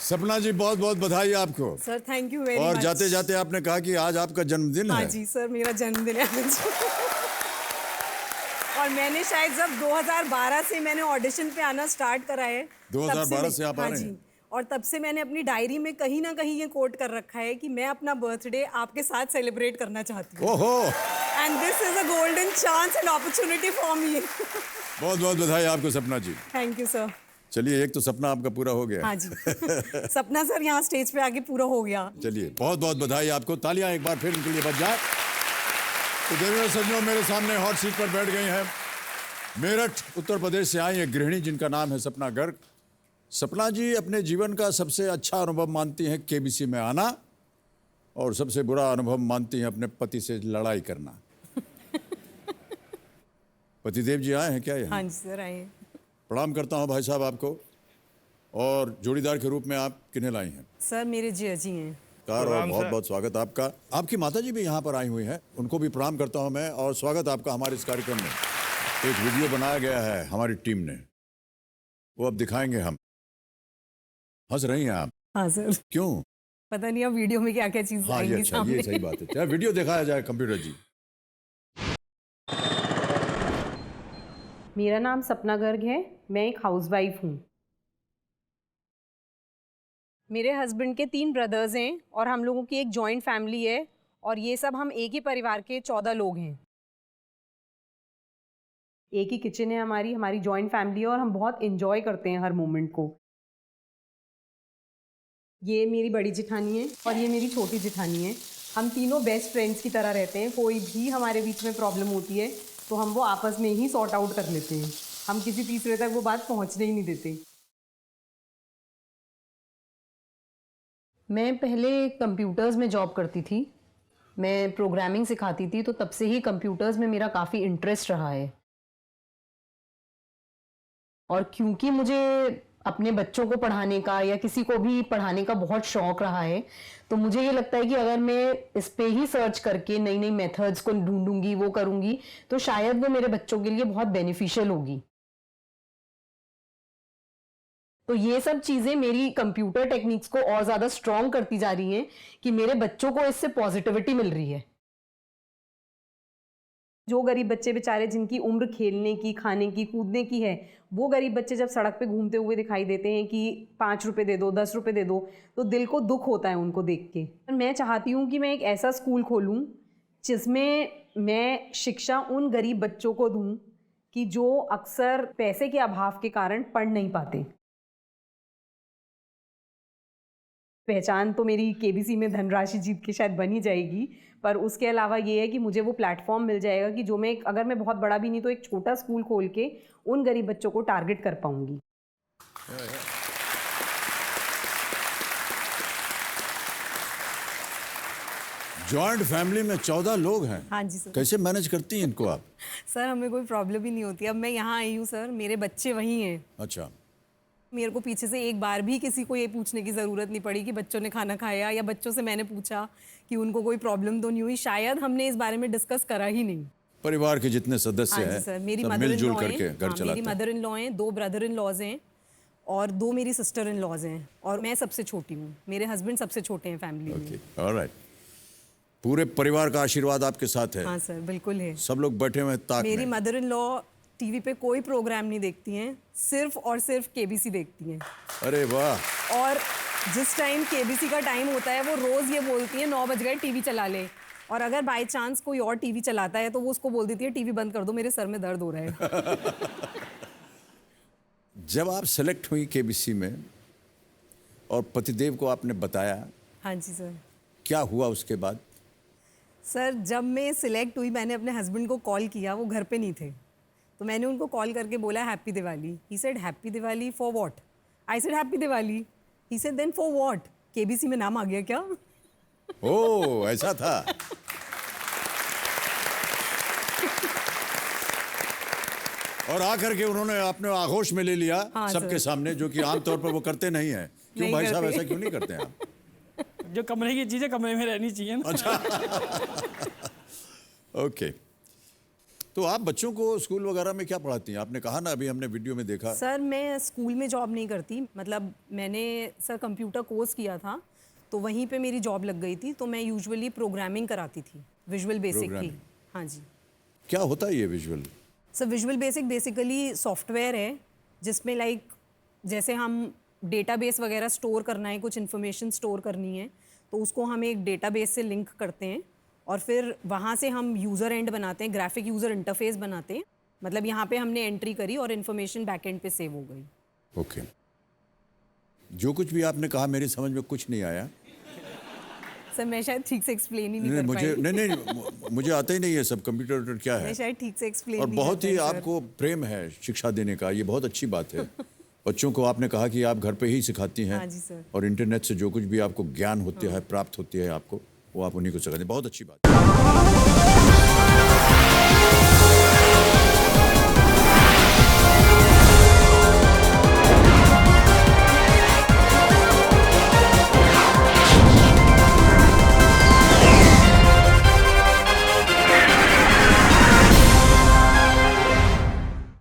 सपना जी बहुत बहुत बधाई आपको सर, थैंक यू वेरी और मच। जाते जाते आपने कहा कि आज आपका जन्मदिन हाँ है। जी सर, मेरा जन्मदिन है आज। और मैंने शायद जब 2012 से मैंने ऑडिशन पे आना स्टार्ट करा है, 2012 से आप आ हाँ रहे जी, हैं? और तब से मैंने अपनी डायरी में कहीं ना कहीं ये कोट कर रखा है कि मैं अपना बर्थडे आपके साथ सेलिब्रेट करना चाहती हूँ। ओहो, and this is a golden chance and opportunity for me. बहुत बहुत बधाई आपको सपना जी। Thank you sir. चलिए, एक तो सपना आपका पूरा हो गया। हाँ जी। सपना सर यहाँ स्टेज पे आके पूरा हो गया। चलिए, बहुत बहुत बधाई आपको। तालियां एक बार फिर इनके लिए बज जाए। तो देवियों सज्जनों, मेरे सामने हॉट सीट पर बैठ गई हैं मेरठ उत्तर प्रदेश से आई एक गृहिणी जिनका नाम है सपना गर्ग। सपना जी अपने जीवन का सबसे अच्छा अनुभव मानती हैं केबीसी में आना, और सबसे बुरा अनुभव मानती हैं अपने पति से लड़ाई करना। पतिदेव जी आए हैं क्या यहाँ? हाँ जी सर, आइए। प्रणाम करता हूँ भाई साहब आपको। और जोड़ीदार के रूप में आप किन्हें लाई हैं? सर, मेरे जिया जी हैं। कार और बहुत बहुत स्वागत आपका। आपकी माता जी भी यहाँ पर आई हुई हैं, उनको भी प्रणाम करता हूँ मैं, और स्वागत आपका हमारे इस कार्यक्रम में। एक वीडियो बनाया गया है हमारी टीम ने, वो अब दिखाएंगे हम। हंस रही हैं आप? हाँ सर। क्यों? पता नहीं अब वीडियो में क्या क्या चीज हाँ, ये आएंगी अच्छा, सामने। ये सही बात है। चाहे वीडियो दिखाया जाए कंप्यूटर जी। मेरा नाम सपना गर्ग है, मैं एक हाउसवाइफ हूँ। मेरे हस्बैंड के 3 ब्रदर्स हैं और हम लोगों की एक जॉइंट फैमिली है, और ये सब हम एक ही परिवार के 14 लोग हैं। एक ही किचन है हमारी, हमारी जॉइंट फैमिली है, और हम बहुत इंजॉय करते हैं हर मोमेंट को। ये मेरी बड़ी जिठानी है और ये मेरी छोटी जिठानी है। हम तीनों बेस्ट फ्रेंड्स की तरह रहते हैं। कोई भी हमारे बीच में प्रॉब्लम होती है तो हम वो आपस में ही सॉर्ट आउट कर लेते हैं। हम किसी तीसरे तक वो बात पहुंचने ही नहीं देते। मैं पहले कंप्यूटर्स में जॉब करती थी। मैं प्रोग्रामिंग सिखाती थी, तो तब से ही कंप्यूटर्स में मेरा काफ़ी इंटरेस्ट रहा है। और क्योंकि मुझे अपने बच्चों को पढ़ाने का या किसी को भी पढ़ाने का बहुत शौक रहा है, तो मुझे ये लगता है कि अगर मैं इस पे ही सर्च करके नई नई मेथड्स को ढूंढूंगी, वो करूंगी, तो शायद वो मेरे बच्चों के लिए बहुत बेनिफिशियल होगी। तो ये सब चीज़ें मेरी कंप्यूटर टेक्निक्स को और ज़्यादा स्ट्रॉन्ग करती जा रही हैं कि मेरे बच्चों को इससे पॉजिटिविटी मिल रही है। जो गरीब बच्चे बेचारे जिनकी उम्र खेलने की, खाने की, कूदने की है, वो गरीब बच्चे जब सड़क पे घूमते हुए दिखाई देते हैं कि 5 रुपए दे दो, 10 रुपए दे दो, तो दिल को दुख होता है उनको देख के। मैं चाहती हूँ कि मैं एक ऐसा स्कूल खोलूँ जिसमें मैं शिक्षा उन गरीब बच्चों को दूँ कि जो अक्सर पैसे के अभाव के कारण पढ़ नहीं पाते। पहचान तो मेरी केबीसी में धनराशि जीत के शायद बनी जाएगी, पर उसके अलावा ये है कि मुझे वो प्लेटफॉर्म मिल जाएगा कि जो मैं, अगर मैं बहुत बड़ा भी नहीं तो एक छोटा स्कूल खोल के उन गरीब बच्चों को टारगेट कर पाऊंगी। जॉइंट फैमिली में 14 लोग हैं। हाँ जी सर। कैसे मैनेज करती हैं इनको आप? सर, हमें कोई प्रॉब्लम ही नहीं होती। अब मैं यहाँ आई हूँ सर, मेरे बच्चे वहीं हैं। अच्छा। मेरे को पीछे से एक बार भी किसी को ये पूछने की ज़रूरत नहीं पड़ी कि बच्चों ने खाना खाया, या बच्चों से मैंने पूछा कि उनको कोई प्रॉब्लम तो नहीं हुई। शायद हमने इस बारे में डिस्कस करा ही नहीं। परिवार के जितने सदस्य हाँ हैं जी सर, मेरी सब मदर इन मिलजुल लॉ करके हैं। घर हाँ, चलाते मेरी हैं। मदर इन लॉ हैं, 2 ब्रदर इन लॉज हैं, और 2 मेरी सिस्टर इन लॉज हैं, और मैं सबसे छोटी हूँ। मेरे हस्बैंड सबसे छोटे हैं फैमिली में। Okay, alright. पूरे परिवार का आशीर्वाद आपके साथ है? हाँ सर, बिल्कुल है। सब लोग बैठे हुए हैं ताक मेरी में। मदर इन लॉ टीवी पे कोई प्रोग्राम नहीं देखती हैं, सिर्फ और सिर्फ केबीसी देखती हैं। अरे वाह। और जिस टाइम केबीसी का टाइम होता है, वो रोज़ ये बोलती हैं 9 बज गए, टीवी चला ले। और अगर बाय चांस कोई और टीवी चलाता है तो वो उसको बोल देती है टीवी बंद कर दो, मेरे सर में दर्द हो रहा है। जब आप सेलेक्ट हुई केबीसी में और पतिदेव को आपने बताया, हाँ जी सर। क्या हुआ उसके बाद? सर, जब मैं सिलेक्ट हुई, मैंने अपने हस्बैंड को कॉल किया, वो घर पे नहीं थे, तो मैंने उनको कॉल करके बोला happy Diwali. He said happy Diwali for what? I said happy Diwali. He said then for what? KBC में नाम आ गया क्या? ओह, ऐसा था। और आकर के उन्होंने आपने आगोश में ले लिया। हाँ, सबके सामने, जो कि आमतौर पर वो करते नहीं हैं। क्यों नहीं भाई साहब, करते। ऐसा क्यों नहीं करते हैं आप? जो कमरे की चीज़ें कमरे में रहनी चाहिए ना। अच्छा। ओके। तो आप बच्चों को स्कूल वगैरह में क्या पढ़ाती हैं? आपने कहा ना, अभी हमने वीडियो में देखा। सर मैं स्कूल में जॉब नहीं करती, मतलब मैंने सर कंप्यूटर कोर्स किया था तो वहीं पे मेरी जॉब लग गई थी। तो मैं यूजुअली प्रोग्रामिंग कराती थी, विजुअल बेसिक की। Programming। हाँ जी क्या होता है ये visual? Sir, visual basic basically software है जिसमें लाइक जैसे हम डेटाबेस वगैरह स्टोर करना है, कुछ इन्फॉर्मेशन स्टोर करनी है तो उसको हम एक डेटाबेस से लिंक करते हैं और फिर वहाँ से हम यूज़र एंड बनाते हैं, ग्राफिक यूज़र इंटरफेस बनाते हैं। मतलब यहाँ पे हमने एंट्री करी और इन्फॉर्मेशन बैकएंड पे सेव हो गई। ओके। जो कुछ भी आपने कहा मेरी समझ में कुछ नहीं आया। सर मैं शायद ठीक से एक्सप्लेन ही नहीं नहीं, कर मुझे पाई। नहीं, मुझे आता ही नहीं है सब। कंप्यूटर क्या है? मैं शायद ठीक से एक्सप्लेन और नहीं बहुत कर ही पाई, सर। आपको प्रेम है शिक्षा देने का, ये बहुत अच्छी बात है। बच्चों को आपने कहा कि आप घर पे ही सिखाती हैं। हाँ जी सर। और इंटरनेट से जो कुछ भी आपको ज्ञान होते है, प्राप्त होती है आपको, वो आप उन्हीं को सिखाते हैं। बहुत अच्छी बात है।